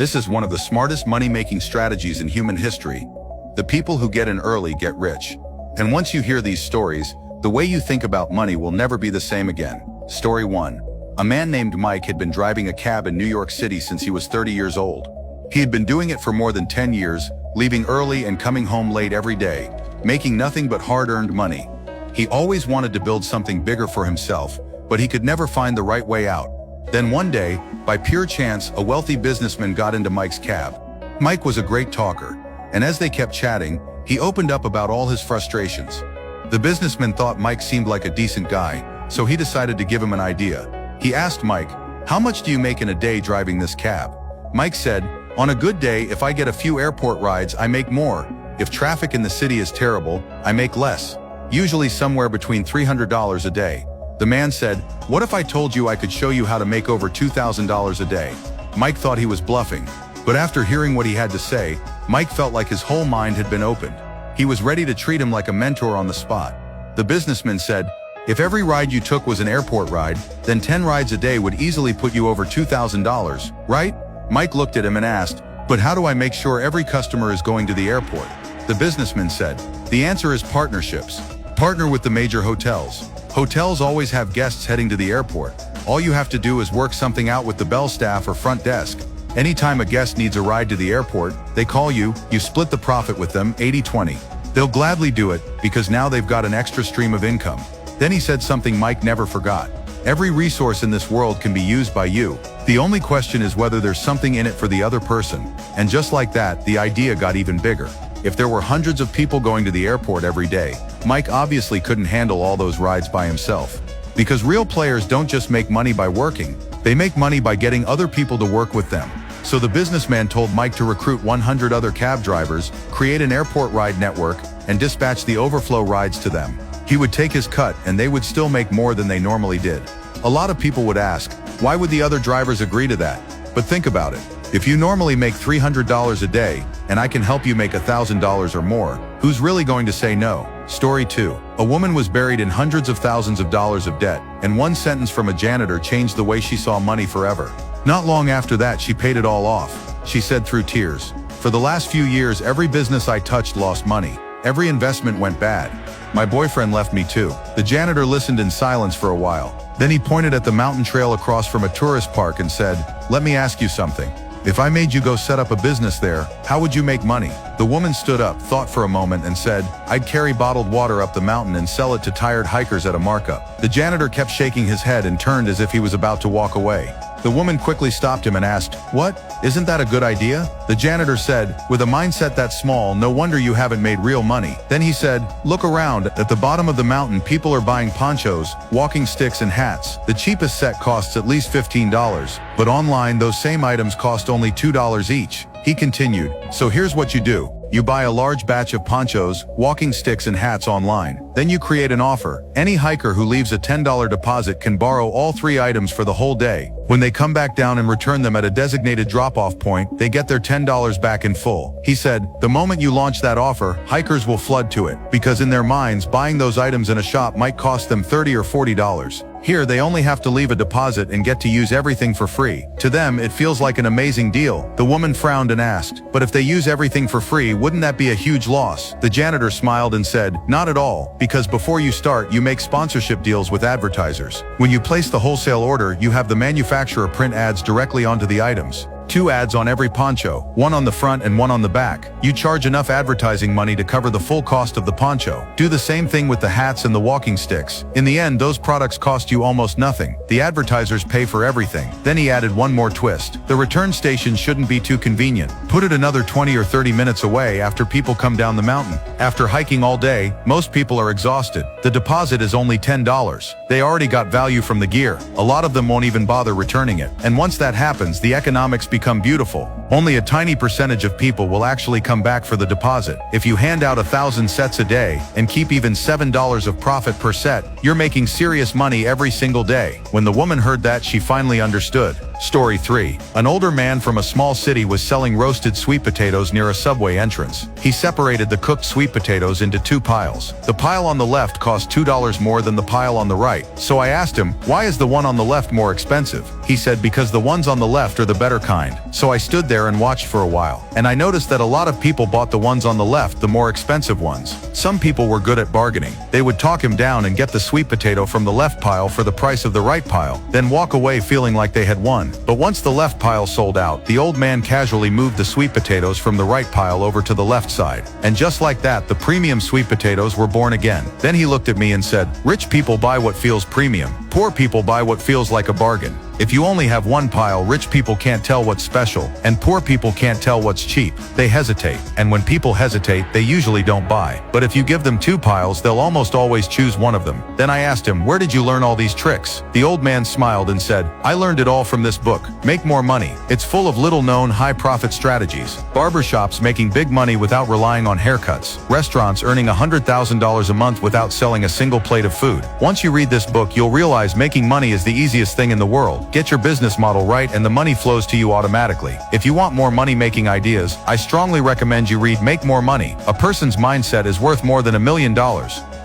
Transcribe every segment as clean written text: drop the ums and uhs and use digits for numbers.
This is one of the smartest money-making strategies in human history. The people who get in early get rich. And once you hear these stories, the way you think about money will never be the same again. Story 1. A man named Mike had been driving a cab in New York City since he was 30 years old. He had been doing it for more than 10 years, leaving early and coming home late every day, making nothing but hard-earned money. He always wanted to build something bigger for himself, but he could never find the right way out. Then one day, by pure chance, a wealthy businessman got into Mike's cab. Mike was a great talker, and as they kept chatting, he opened up about all his frustrations. The businessman thought Mike seemed like a decent guy, so he decided to give him an idea. He asked Mike, "How much do you make in a day driving this cab?" Mike said, "On a good day, if I get a few airport rides, I make more. If traffic in the city is terrible, I make less. Usually somewhere between $300 a day." The man said, "What if I told you I could show you how to make over $2,000 a day?" Mike thought he was bluffing, but after hearing what he had to say, Mike felt like his whole mind had been opened. He was ready to treat him like a mentor on the spot. The businessman said, "If every ride you took was an airport ride, then 10 rides a day would easily put you over $2,000, right?" Mike looked at him and asked, "But how do I make sure every customer is going to the airport?" The businessman said, "The answer is partnerships. Partner with the major hotels. Hotels always have guests heading to the airport. All you have to do is work something out with the bell staff or front desk. Anytime a guest needs a ride to the airport, they call you, you split the profit with them 80-20. They'll gladly do it because now they've got an extra stream of income." Then he said something Mike never forgot. "Every resource in this world can be used by you. The only question is whether there's something in it for the other person." And just like that, the idea got even bigger. If there were hundreds of people going to the airport every day, Mike obviously couldn't handle all those rides by himself. Because real players don't just make money by working, they make money by getting other people to work with them. So the businessman told Mike to recruit 100 other cab drivers, create an airport ride network, and dispatch the overflow rides to them. He would take his cut and they would still make more than they normally did. A lot of people would ask, why would the other drivers agree to that? But think about it. If you normally make $300 a day, and I can help you make $1,000 or more, who's really going to say no? Story 2. A woman was buried in hundreds of thousands of dollars of debt, and one sentence from a janitor changed the way she saw money forever. Not long after that, she paid it all off. She said through tears, "For the last few years, every business I touched lost money. Every investment went bad. My boyfriend left me too." The janitor listened in silence for a while. Then he pointed at the mountain trail across from a tourist park and said, "Let me ask you something. If I made you go set up a business there, how would you make money?" The woman stood up, thought for a moment, and said, "I'd carry bottled water up the mountain and sell it to tired hikers at a markup." The janitor kept shaking his head and turned as if he was about to walk away. The woman quickly stopped him and asked, "What? Isn't that a good idea?" The janitor said, "With a mindset that small, no wonder you haven't made real money." Then he said, "Look around. At the bottom of the mountain, people are buying ponchos, walking sticks, and hats. The cheapest set costs at least $15, but online those same items cost only $2 each." He continued, "So here's what you do. You buy a large batch of ponchos, walking sticks, and hats online. Then you create an offer. Any hiker who leaves a $10 deposit can borrow all 3 items for the whole day. When they come back down and return them at a designated drop-off point, they get their $10 back in full." He said, "The moment you launch that offer, hikers will flood to it, because in their minds, buying those items in a shop might cost them $30 or $40. Here, they only have to leave a deposit and get to use everything for free. To them, it feels like an amazing deal." The woman frowned and asked, "But if they use everything for free, wouldn't that be a huge loss?" The janitor smiled and said, "Not at all, because before you start, you make sponsorship deals with advertisers. When you place the wholesale order, you have the manufacturer print ads directly onto the items. 2 ads on every poncho, 1 on the front and 1 on the back. You charge enough advertising money to cover the full cost of the poncho. Do the same thing with the hats and the walking sticks. In the end, those products cost you almost nothing. The advertisers pay for everything." Then he added one more twist. "The return station shouldn't be too convenient. Put it another 20 or 30 minutes away after people come down the mountain. After hiking all day, most people are exhausted. The deposit is only $10. They already got value from the gear. A lot of them won't even bother returning it. And once that happens, the economics become beautiful. Only a tiny percentage of people will actually come back for the deposit. If you hand out 1,000 sets a day and keep even $7 of profit per set, you're making serious money every single day." When the woman heard that, she finally understood. Story 3. An older man from a small city was selling roasted sweet potatoes near a subway entrance. He separated the cooked sweet potatoes into 2 piles. The pile on the left cost $2 more than the pile on the right. So I asked him, "Why is the one on the left more expensive?" He said, "Because the ones on the left are the better kind." So I stood there there and watched for a while, and I noticed that a lot of people bought the ones on the left, the more expensive ones. Some people were good at bargaining. They would talk him down and get the sweet potato from the left pile for the price of the right pile, then walk away feeling like they had won. But once the left pile sold out, the old man casually moved the sweet potatoes from the right pile over to the left side. And just like that, the premium sweet potatoes were born again. Then he looked at me and said, "Rich people buy what feels premium. Poor people buy what feels like a bargain. If you only have one pile, rich people can't tell what's special, and poor people can't tell what's cheap. They hesitate, and when people hesitate, they usually don't buy. But if you give them two piles, they'll almost always choose one of them." Then I asked him, "Where did you learn all these tricks?" The old man smiled and said, "I learned it all from this book, Make More Money. It's full of little-known, high-profit strategies. Barbershops making big money without relying on haircuts. Restaurants earning $100,000 a month without selling a single plate of food. Once you read this book, you'll realize making money is the easiest thing in the world. Get your business model right and the money flows to you automatically. If you want more money-making ideas, I strongly recommend you read Make More Money. A person's mindset is worth more than $1 million.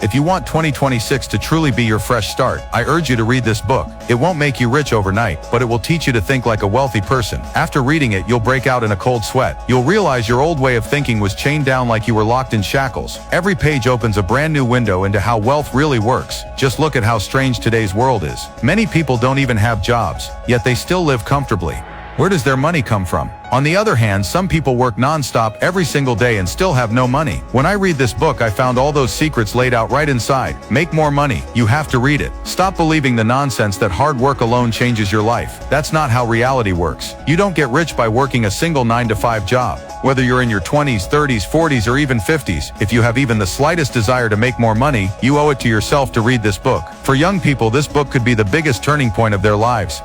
If you want 2026 to truly be your fresh start, I urge you to read this book. It won't make you rich overnight, but it will teach you to think like a wealthy person. After reading it, you'll break out in a cold sweat. You'll realize your old way of thinking was chained down like you were locked in shackles. Every page opens a brand new window into how wealth really works. Just look at how strange today's world is. Many people don't even have jobs, yet they still live comfortably. Where does their money come from? On the other hand, some people work non-stop every single day and still have no money. When I read this book, I found all those secrets laid out right inside. Make more money. You have to read it. Stop believing the nonsense that hard work alone changes your life. That's not how reality works. You don't get rich by working a single 9-to-5 job. Whether you're in your 20s, 30s, 40s, or even 50s, if you have even the slightest desire to make more money, you owe it to yourself to read this book. For young people, this book could be the biggest turning point of their lives.